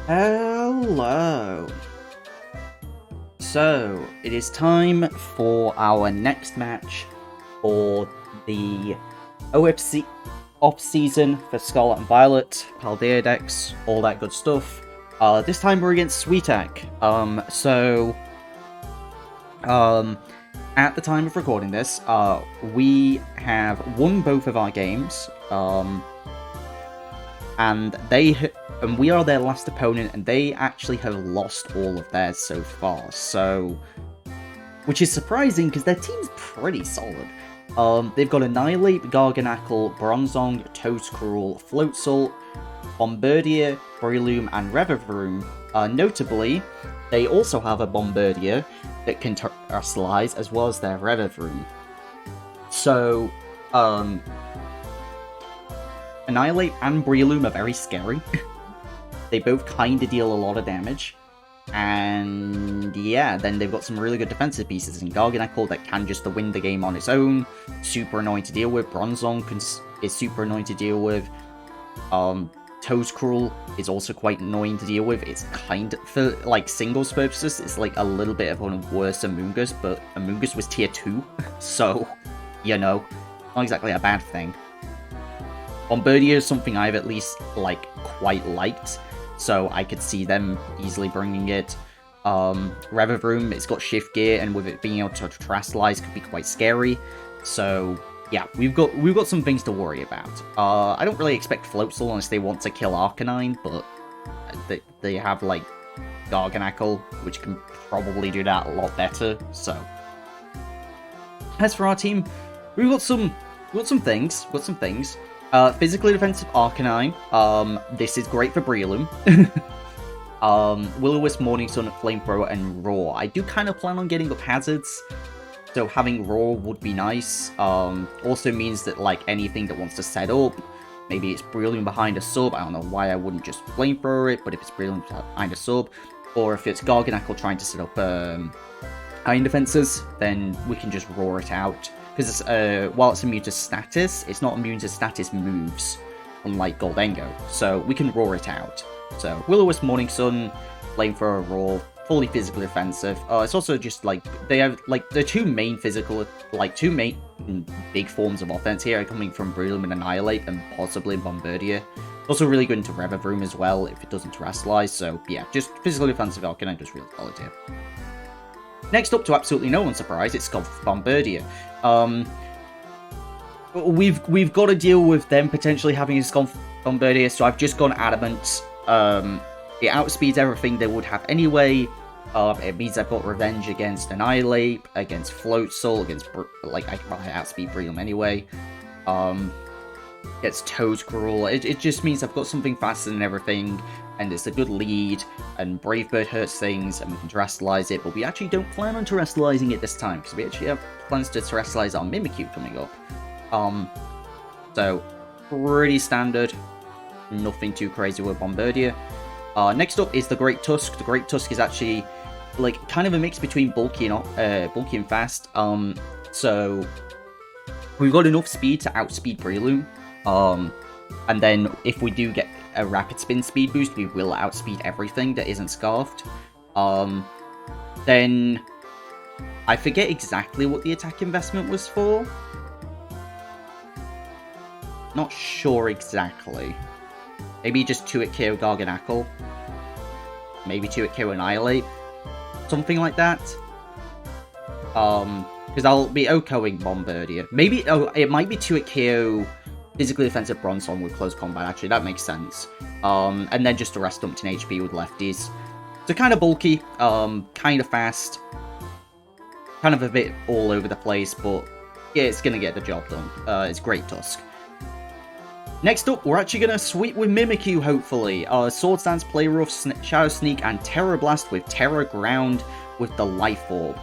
Hello. So, it is time for our next match for the OFC Off Season for Scarlet and Violet, Paldea decks, all that good stuff. This time we're against Sweetac. At the time of recording this, we have won both of our games, and we are their last opponent, and they actually have lost all of theirs so far, which is surprising, because their team's pretty solid. They've got Annihilate, Garganackle, Bronzong, Toadcruel, Floatzel, Bombardier, Breloom, and Revavroom. Notably, they also have a Bombardier that can terrestrialize, as well as their Revavroom. So, Annihilate and Breloom are very scary. They both kind of deal a lot of damage. And yeah, then they've got some really good defensive pieces in Garganackle that can just win the game on its own. Super annoying to deal with. Bronzong is super annoying to deal with. Toadcruel is also quite annoying to deal with. It's kind of, for like singles purposes, it's like a little bit of a worse Amoonguss, but Amoonguss was tier 2, so, you know, not exactly a bad thing. Bombardier is something I've at least, quite liked, so I could see them easily bringing it. Revavroom, it's got shift gear, and with it being able to terrestrialize could be quite scary, so yeah, we've got some things to worry about. I don't really expect Floatzel unless they want to kill Arcanine, but they have, Garganackle, which can probably do that a lot better, so. As for our team, we've got some things. Physically defensive Arcanine. This is great for Breloom. Will-O-Wisp, Morning Sun, Flamethrower, and Roar. I do kind of plan on getting up hazards, so having Roar would be nice. Also means that, anything that wants to set up, maybe it's Breloom behind a sub, I don't know why I wouldn't just Flamethrower it, but if it's Breloom behind a sub, or if it's Garganackle trying to set up iron defenses, then we can just Roar it out. Because while it's immune to status, it's not immune to status moves, unlike Goldengo, so we can Roar it out. So, Will-O-Wisp, Morning Sun, Flamethrower, Roar, fully physically defensive. It's also just, they have, the two main big forms of offense here are coming from Breloom and Annihilate, and possibly Bombardier. Also really good into Revavroom as well, if it doesn't terrestrialize, so yeah, just physically defensive Arcanine does really solid here. Next up, to absolutely no one's surprise, it's Bombardier. We've got to deal with them potentially having a Bombardier, so I've just gone Adamant. It outspeeds everything they would have anyway. It means I've got Revenge against Annihilate, against Floatzel, against, I outspeed Breloom anyway. Gets Toadcruel. It just means I've got something faster than everything, and it's a good lead, and Brave Bird hurts things, and we can terrestrialize it, but we actually don't plan on terrestrializing it this time, because we actually have plans to terrestrialize our Mimikyu coming up. So, pretty standard. Nothing too crazy with Bombardier. Next up is the Great Tusk. The Great Tusk is actually, kind of a mix between bulky and fast. So, we've got enough speed to outspeed Breloom. And then, if we do get a rapid spin speed boost, we will outspeed everything that isn't Scarfed. Then, I forget exactly what the attack investment was for. Not sure exactly. Maybe just 2-hit KO Garganackle. Maybe 2-hit KO Annihilate. Something like that. Because I'll be OHKOing Bombardier. Maybe, it might be 2-hit KO physically defensive Bronzong with close combat, actually, that makes sense. And then just the rest dumped in HP with lefties. So kind of bulky, kind of fast. Kind of a bit all over the place, but yeah, it's gonna get the job done. It's Great Tusk. Next up, we're actually going to sweep with Mimikyu, hopefully. Swords Dance, Play Rough, Shadow Sneak, and Terror Blast with Terror Ground with the Life Orb.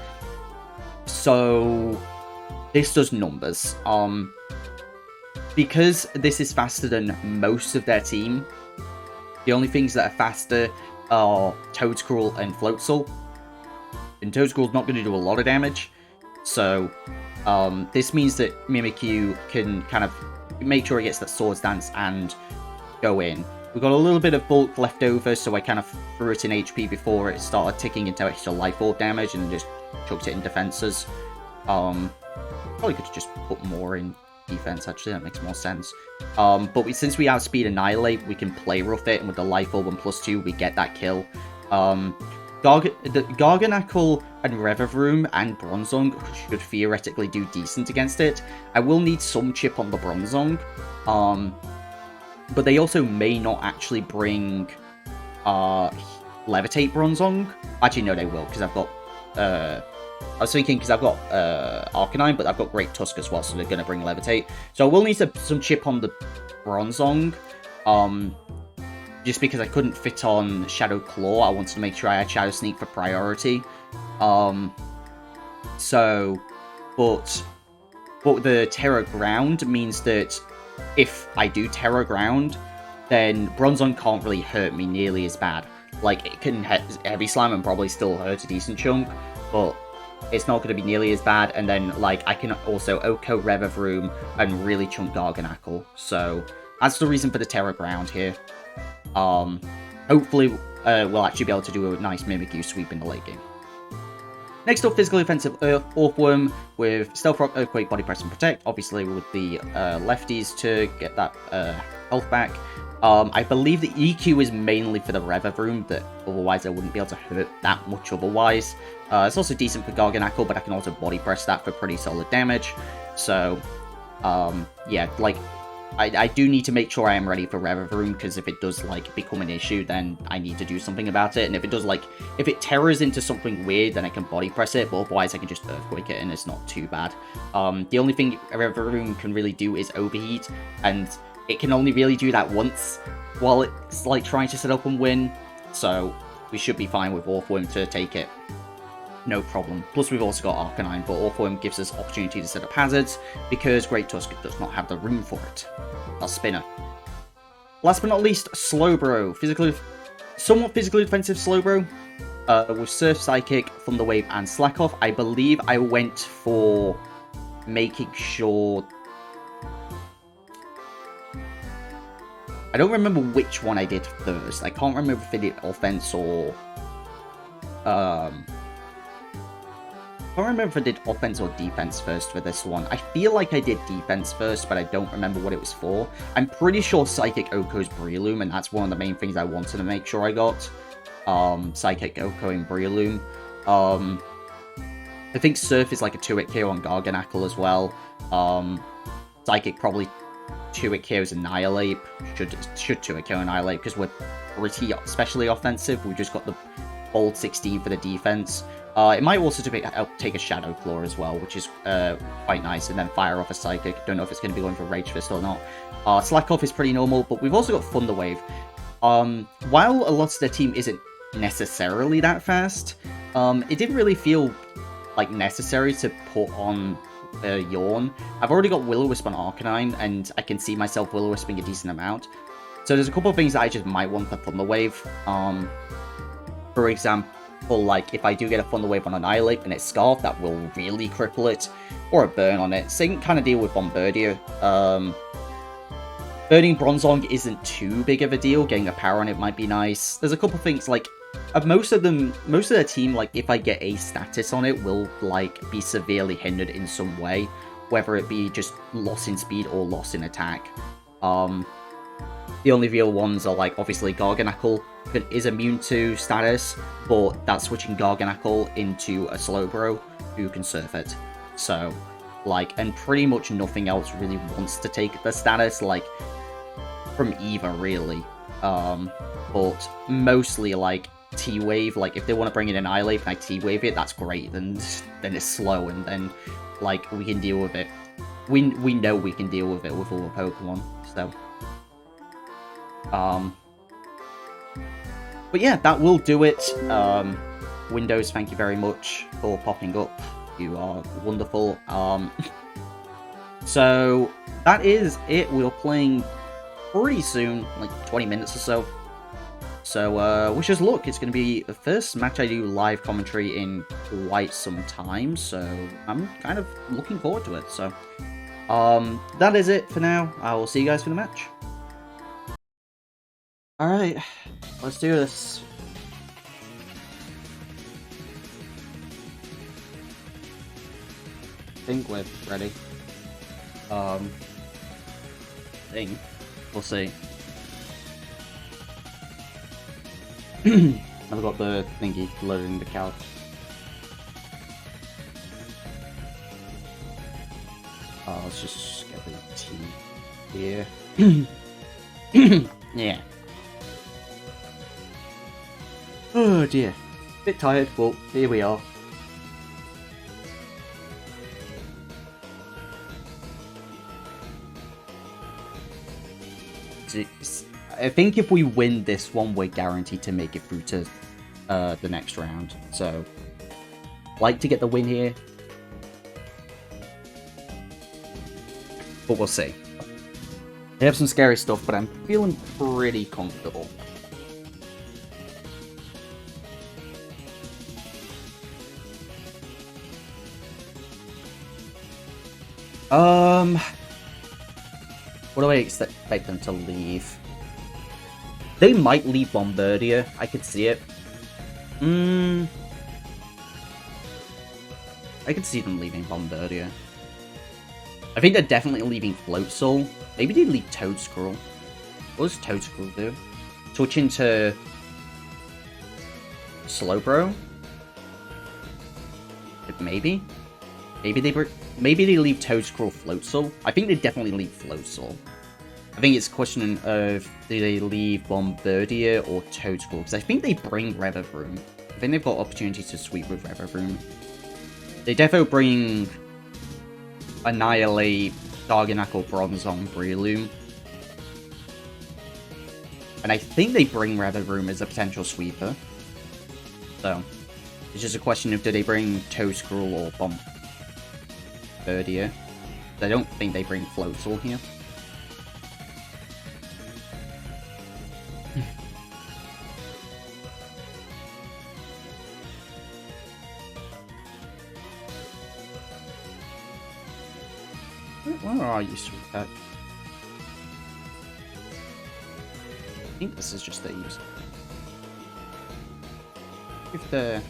So, this does numbers. Because this is faster than most of their team, the only things that are faster are Toadcruel and Floatzel. And Toadcruel's not going to do a lot of damage. So, this means that Mimikyu can kind of make sure he gets that Swords Dance and go in. We've got a little bit of bulk left over, so I kind of threw it in HP before it started ticking into extra life orb damage and just chucked it in defenses. Probably could have just put more in defense, actually, that makes more sense. But since we outspeed Annihilate, we can play rough it, and with the life orb and +2, we get that kill. The Garganacle and Revavroom and Bronzong should theoretically do decent against it. I will need some chip on the Bronzong, but they also may not actually bring Levitate Bronzong. Actually, no, they will, because I've got... I was thinking, because I've got Arcanine, but I've got Great Tusk as well, so they're going to bring Levitate. So I will need some chip on the Bronzong, just because I couldn't fit on Shadow Claw. I wanted to make sure I had Shadow Sneak for priority. But the Terra Ground means that if I do Terra Ground, then Bronzong can't really hurt me nearly as bad. Like, it can Heavy Slam and probably still hurt a decent chunk, but it's not going to be nearly as bad. And then, like, I can also Oko Revavroom and really chunk Garganacle. So that's the reason for the Terra Ground here. Hopefully, we'll actually be able to do a nice Mimikyu sweep in the late game. Next up, Physical Offensive Earthworm with Stealth Rock, Earthquake, Body Press, and Protect. Obviously, with the lefties to get that health back. I believe the EQ is mainly for the Revavroom, that otherwise I wouldn't be able to hurt that much otherwise. It's also decent for Garganacle, but I can also Body Press that for pretty solid damage. So, yeah, like, I do need to make sure I am ready for Revavroom, because if it does, like, become an issue, then I need to do something about it. And if it does, like, if it terrors into something weird, then I can Body Press it, but otherwise I can just Earthquake it, and it's not too bad. The only thing Revavroom can really do is Overheat, and it can only really do that once while it's, like, trying to set up and win. So we should be fine with Earthworm to take it. No problem. Plus, we've also got Arcanine, but Earthworm gives us opportunity to set up hazards, because Great Tusk does not have the room for it. That's Spinner. Last but not least, Slowbro. Somewhat physically defensive Slowbro. With Surf, Psychic, Thunder Wave, and Slack Off. I believe I went for making sure... I don't remember which one I did first. I can't remember if I did offense or... I don't remember if I did offense or defense first for this one. I feel like I did defense first, but I don't remember what it was for. I'm pretty sure Psychic Oko's Breloom, and that's one of the main things I wanted to make sure I got. Psychic Oko and Breloom. I think Surf is like a 2-hit KO on Garganacle as well. Psychic probably 2-hit KO's Annihilate. Should 2-hit KO Annihilate, because we're pretty especially offensive. We just got the Bold 16 for the defense. It might also take a Shadow Claw as well, which is quite nice, and then fire off a Psychic. Don't know if it's going to be going for Rage Fist or not. Slack Off is pretty normal, but we've also got Thunder Wave. While a lot of their team isn't necessarily that fast, it didn't really feel like necessary to put on Yawn. I've already got Will-O-Wisp on Arcanine, and I can see myself Will-O-Wisping a decent amount. So there's a couple of things that I just might want for Thunder Wave. For example, like, if I do get a Thunder Wave on Annihilate and it's Scarf, that will really cripple it. Or a Burn on it. Same kind of deal with Bombardier. Burning Bronzong isn't too big of a deal. Getting a power on it might be nice. There's a couple things, like, most of their team, like, if I get a status on it, will, like, be severely hindered in some way. Whether it be just loss in speed or loss in attack. The only real ones are, like, obviously Garganacle is immune to status, but that's switching Garganacle into a Slowbro who can surf it. So, like, and pretty much nothing else really wants to take the status, like, from either, really. But mostly, like, T-Wave, like, if they want to bring in Annihilate and I T-Wave it, that's great, then it's slow, and then, like, we can deal with it. We know we can deal with it with all the Pokemon, so... But yeah, that will do it. Windows, thank you very much for popping up. You are wonderful. So that is it. We're playing pretty soon, like 20 minutes or so. So wish us luck. It's going to be the first match I do live commentary in quite some time, so I'm kind of looking forward to it. So that is it for now. I will see you guys for the match. Alright, let's do this. I think we're ready. I think. We'll see. I've got the thingy loaded in the couch. Let's just get the tea here. Yeah. Oh dear. Bit tired, but here we are. I think if we win this one, we're guaranteed to make it through to the next round. So, like to get the win here. But we'll see. They have some scary stuff, but I'm feeling pretty comfortable. What do I expect them to leave? They might leave Bombardier. I could see it. I could see them leaving Bombardier. I think they're definitely leaving Float Soul. Maybe they leave Toadscruel. What does Toadscruel do? Switch into Slowbro? Maybe? Maybe they leave Toadscruel Float Soul. I think they definitely leave Float Soul. I think it's a question of do they leave Bombardier or Toadscruel? Because I think they bring Revavroom. I think they've got opportunity to sweep with Revavroom. They defo bring Annihilate, Darganacle, Bronzong, Breloom. And I think they bring Revavroom as a potential sweeper. So, it's just a question of do they bring Toadscruel or Bombardier. I don't think they bring Floatzel here. Where are you, Sweetac? I think this is just these. If the...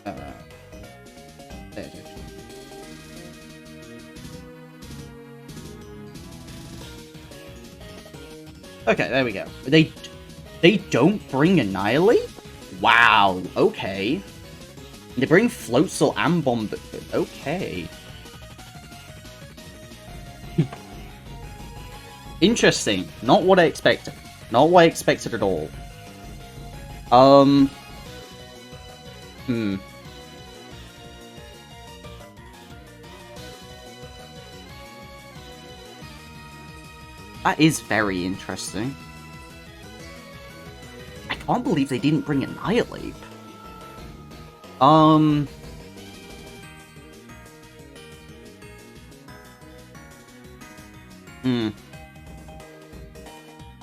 there it is. Okay, there we go. They don't bring Annihilate? Wow, okay. They bring Floatzel and Bomb... Okay. Interesting. Not what I expected. Not what I expected at all. That is very interesting. I can't believe they didn't bring Annihilate. Do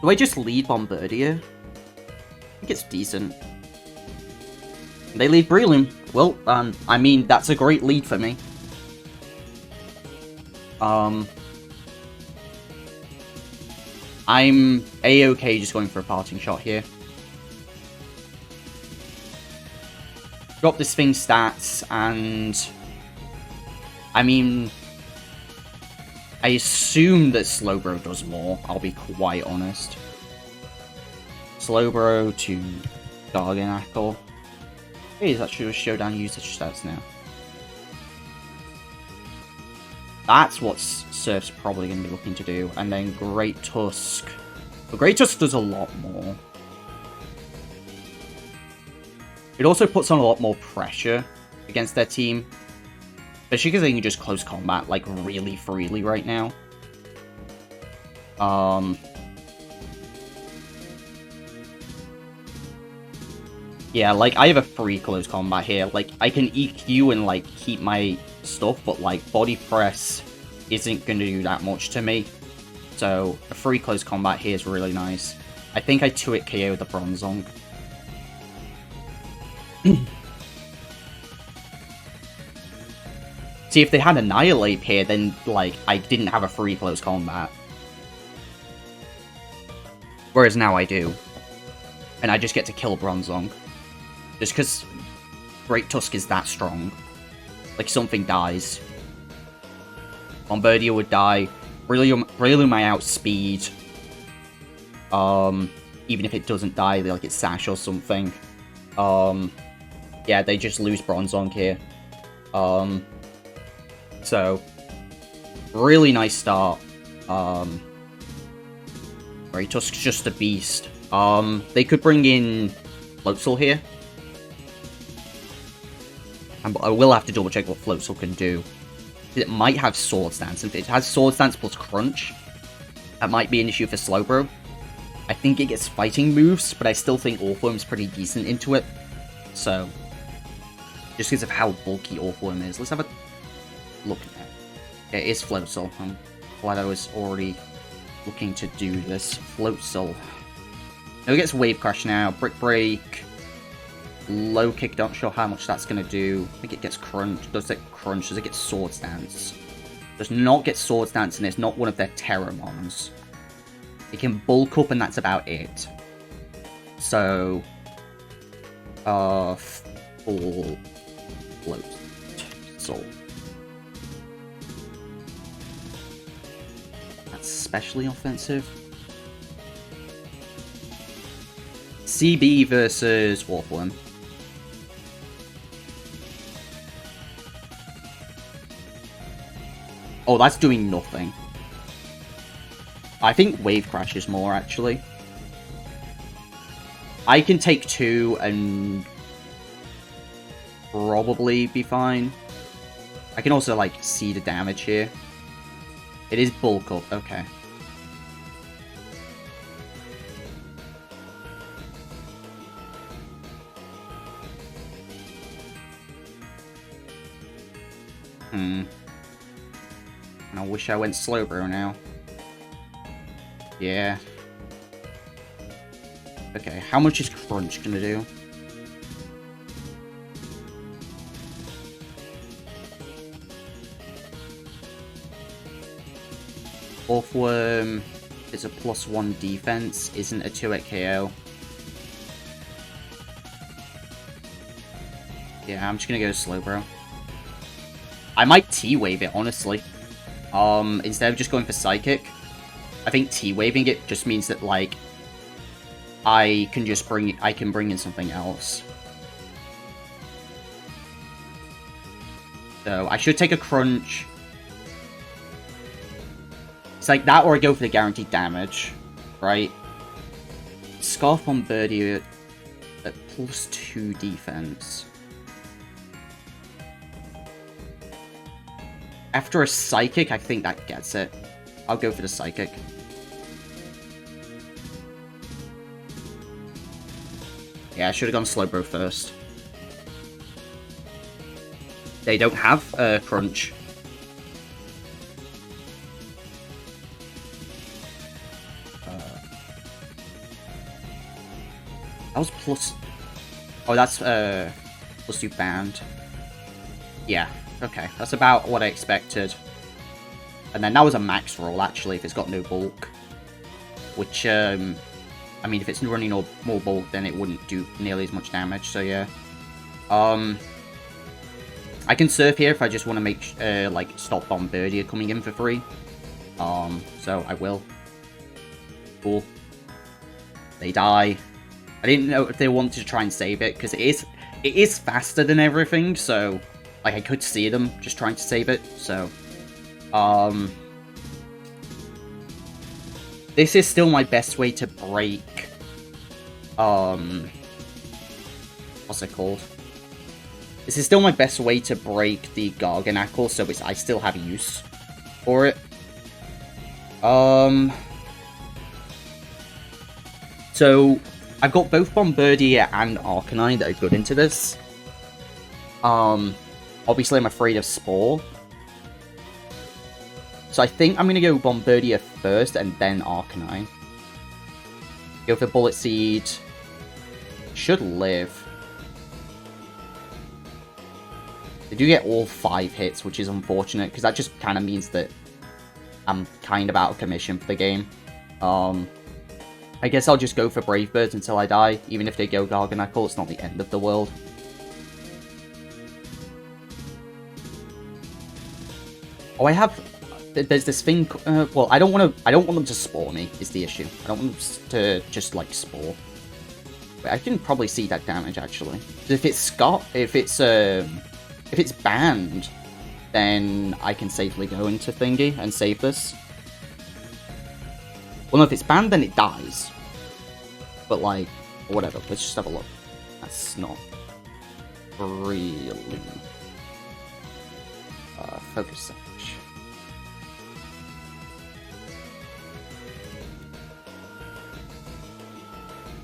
I just lead Bombardier? I think it's decent. They lead Breloom. Well, I mean, that's a great lead for me. I'm A-okay just going for a parting shot here. Drop this thing's stats, and... I mean... I assume that Slowbro does more, I'll be quite honest. Slowbro to Darganacle. Hey, is actually a Showdown usage stats now. That's what Surf's probably going to be looking to do. And then Great Tusk. But Great Tusk does a lot more. It also puts on a lot more pressure against their team. Especially because they can just close combat, like, really freely right now. Yeah, like, I have a free close combat here. Like, I can EQ and, like, keep my stuff, but, like, body press isn't going to do that much to me. So, a free close combat here is really nice. I think I 2-hit KO the Bronzong. See, if they had Annihilate here, then, like, I didn't have a free close combat. Whereas now I do. And I just get to kill Bronzong. Just because Great Tusk is that strong. Like, something dies. Bombardier would die. Breloom I outspeed. Even if it doesn't die, like it's Sash or something. Yeah, they just lose Bronzong here. So, really nice start. Great Tusk's just a beast. They could bring in Floatzel here. I will have to double check what Floatzel can do. It might have Swords Dance. If it has Swords Dance plus Crunch, that might be an issue for Slowbro. I think it gets fighting moves, but I still think Orthworm's pretty decent into it. So, just because of how bulky Orthworm is. Let's have a look at that. Yeah, it is Floatzel. I'm glad I was already looking to do this. Floatzel. No, it gets Wave Crash now. Brick Break. Low Kick, not sure how much that's going to do. I think it gets Crunch. Does it Crunch? Does it get Swords Dance? Does not get Swords Dance, and it's not one of their Terramons. It can bulk up, and that's about it. So, full float soul. That's especially offensive. CB versus Orthworm. Oh, that's doing nothing. I think Wave Crash is more, actually. I can take 2 and probably be fine. I can also, like, see the damage here. It is bulk up, okay. And I wish I went Slowbro now. Yeah. Okay, how much is Crunch gonna do? Orthworm is a +1 defense, isn't a 2-hit KO. Yeah, I'm just gonna go Slowbro. I might T-Wave it, honestly. Instead of just going for Psychic. I think T-Waving it just means that, like, I can bring in something else. So, I should take a Crunch. It's like that, or I go for the guaranteed damage, right? Scarf Bombardier at +2 defense. After a Psychic, I think that gets it. I'll go for the Psychic. Yeah, I should have gone Slowbro first. They don't have Crunch. That was plus... Oh, that's +2 band. Yeah, okay. That's about what I expected. And then that was a max roll, actually, if it's got no bulk. Which, I mean, if it's running more bulk, then it wouldn't do nearly as much damage, so yeah. I can surf here if I just want to make, like, stop Bombardier coming in for free. So I will. Cool. They die. I didn't know if they wanted to try and save it, because it is faster than everything, so, like, I could see them just trying to save it, so... This is still my best way to break, what's it called? This is still my best way to break the Garganacl, so I still have use for it. So, I've got both Bombardier and Arcanine that are good into this. Obviously I'm afraid of Spore. So I think I'm going to go Bombardier first and then Arcanine. Go for Bullet Seed. Should live. I do get all 5 hits, which is unfortunate, because that just kind of means that I'm kind of out of commission for the game. I guess I'll just go for Brave Birds until I die. Even if they go Garganacl, it's not the end of the world. Oh, I have... There's this thing... well, I don't want them to spore me, is the issue. I don't want them to just, like, spore. But I can probably see that damage, actually. If it's if it's banned, then I can safely go into Thingy and save this. Well, no, if it's banned, then it dies. But, like, whatever. Let's just have a look. That's not really... focus search.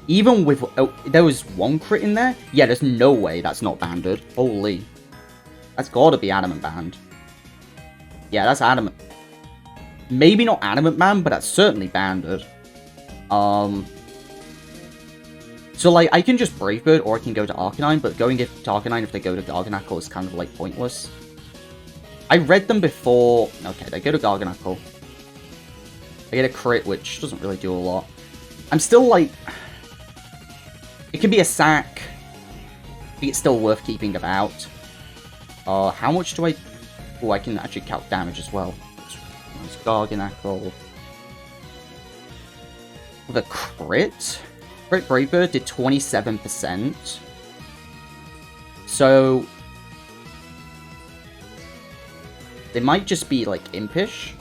Even with... Oh, there was 1 crit in there? Yeah, there's no way that's not banded. Holy. That's gotta be Adamant banned. Yeah, that's Adamant. Maybe not Adamant banned, but that's certainly banded. So, like, I can just Brave Bird, or I can go to Arcanine, but going to Arcanine if they go to Garganacl is kind of, like, pointless. I read them before... Okay, they go to Garganacl. They get a crit, which doesn't really do a lot. I'm still, like... It can be a sack. I think it's still worth keeping about. How much do I... Oh, I can actually count damage as well. It's Garganacl. The crit? Crit Brave Bird did 27%. So... They might just be, like, Impish.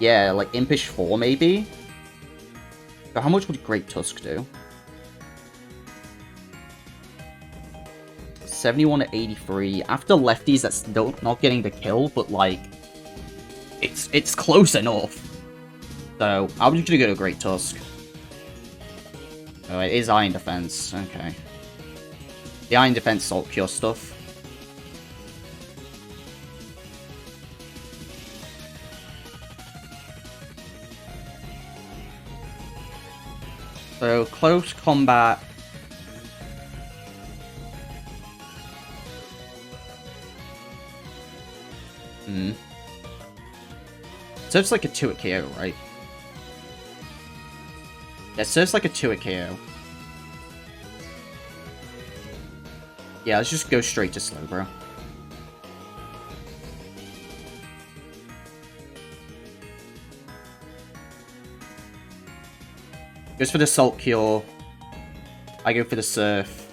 Yeah, like, Impish 4, maybe. But how much would Great Tusk do? 71 to 83. After lefties, that's still not getting the kill, but, like... It's close enough. So, I'm just gonna go to Great Tusk. Oh, it is Iron Defense. Okay. The Iron Defense Salt Cure stuff. So, close combat. So it's like a 2-hit KO, right? Yeah, so it's like a 2-hit KO. Yeah, let's just go straight to Slowbro. Goes for the Salt Cure. I go for the Surf.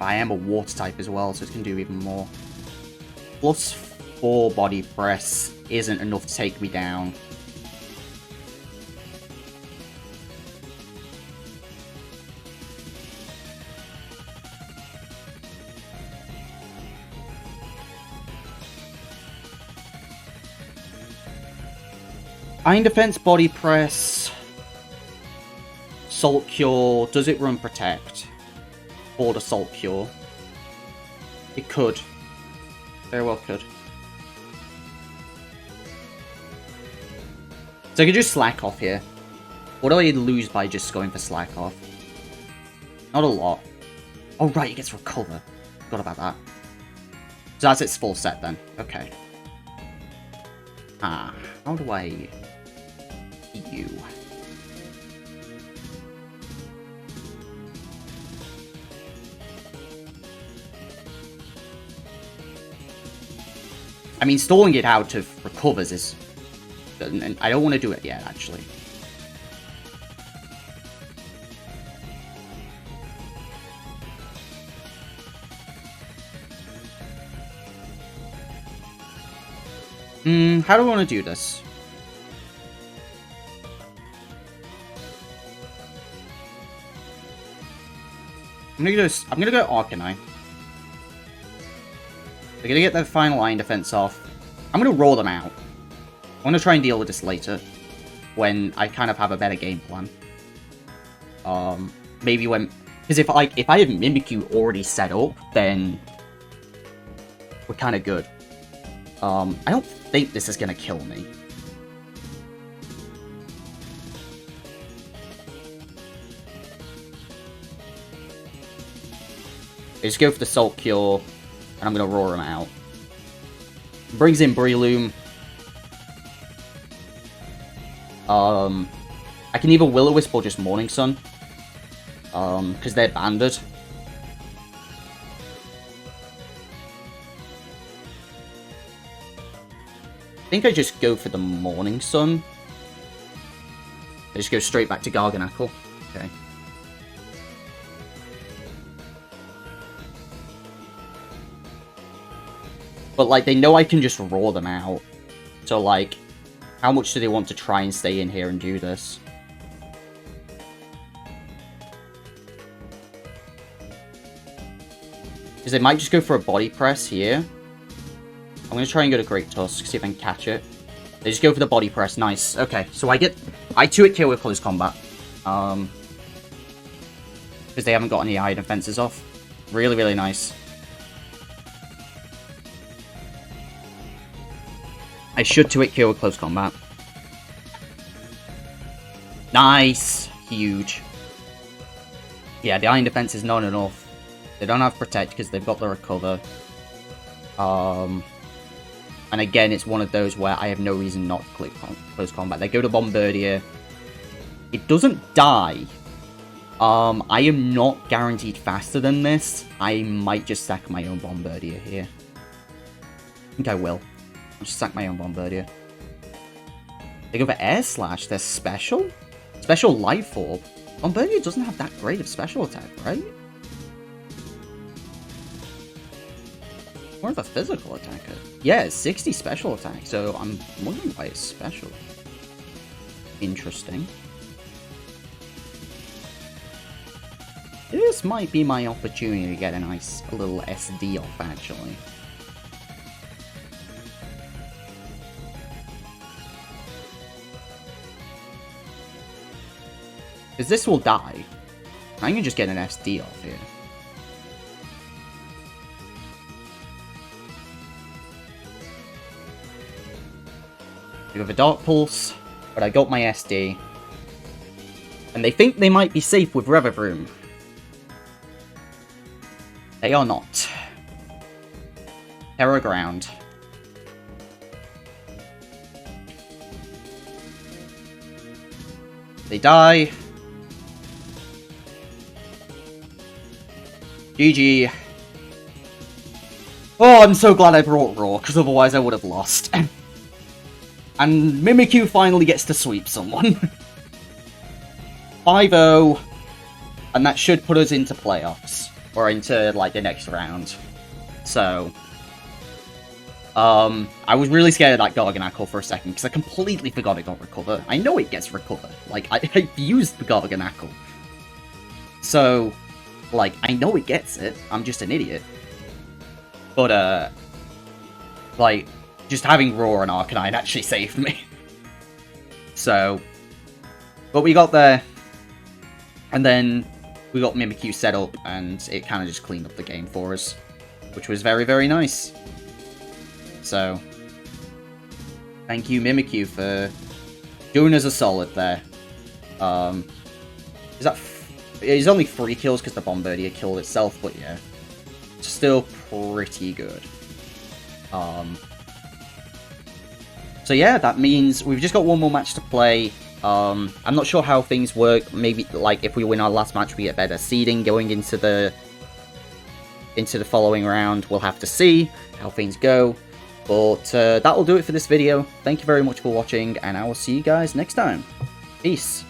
I am a Water type as well, so it can do even more. Plus 4 Body Press isn't enough to take me down. Iron Defense, Body Press, Salt Cure. Does it run Protect? Or the Salt Cure? It could. Very well could. So I could just Slack Off here. What do I lose by just going for Slack Off? Not a lot. Oh right, it gets Recover. Forgot about that. So that's its full set then. Okay. Ah, how do I... you? I mean, stalling it out of recovers is... and I don't want to do it yet, actually. How do I want to do this? I'm gonna go Arcanine. They're gonna get their final Iron Defense off. I'm gonna roll them out. I'm gonna try and deal with this later, when I kind of have a better game plan. Maybe when... Because if I have Mimikyu already set up, then we're kind of good. I don't think this is gonna kill me. They just go for the Salt Cure, and I'm going to roar him out. Brings in Breloom. I can either Will-O-Wisp or just Morning Sun. Because they're banded. I think I just go for the Morning Sun. I just go straight back to Garganacl. Okay. But, like, they know I can just roar them out. So, like, how much do they want to try and stay in here and do this? Because they might just go for a Body Press here. I'm going to try and go to Great Tusk, see if I can catch it. They just go for the Body Press. Nice. Okay, so I 2-hit KO with Close Combat. Because they haven't got any Iron Defenses off. Really, really nice. I should 2-hit KO with Close Combat. Nice! Huge. Yeah, the Iron Defense is not enough. They don't have Protect because they've got the Recover. And again, it's one of those where I have no reason not to click Close Combat. They go to Bombardier. It doesn't die. I am not guaranteed faster than this. I might just sack my own Bombardier here. I think I will. I'll just sack my own Bombardier. They go for Air Slash. They're special? Special Life Orb. Bombardier doesn't have that great of special attack, right? More of a physical attacker. Yeah, it's 60 special attack, so I'm wondering why it's special. Interesting. This might be my opportunity to get a nice little SD off, actually. Because this will die. I can just get an SD off here. I have a Dark Pulse, but I got my SD. And they think they might be safe with Revavroom. They are not. Terra Ground. They die. GG. Oh, I'm so glad I brought Roar, because otherwise I would have lost. And Mimikyu finally gets to sweep someone. 5-0. And that should put us into playoffs. Or into, like, the next round. So. I was really scared of that Garganacl for a second, because I completely forgot it got Recover. I know it gets Recover. Like, I've used the Garganacl. So, like, I know it gets it. I'm just an idiot. But, like, just having Roar and Arcanine actually saved me. So, but we got there. And then we got Mimikyu set up, and it kind of just cleaned up the game for us. Which was very, very nice. So, thank you, Mimikyu, for doing us a solid there. Is that... It's only 3 kills because the Bombardier killed itself, but yeah. Still pretty good. So yeah, that means we've just got one more match to play. I'm not sure how things work. Maybe, like, if we win our last match, we get better seeding going into the following round. We'll have to see how things go. But that will do it for this video. Thank you very much for watching, and I will see you guys next time. Peace.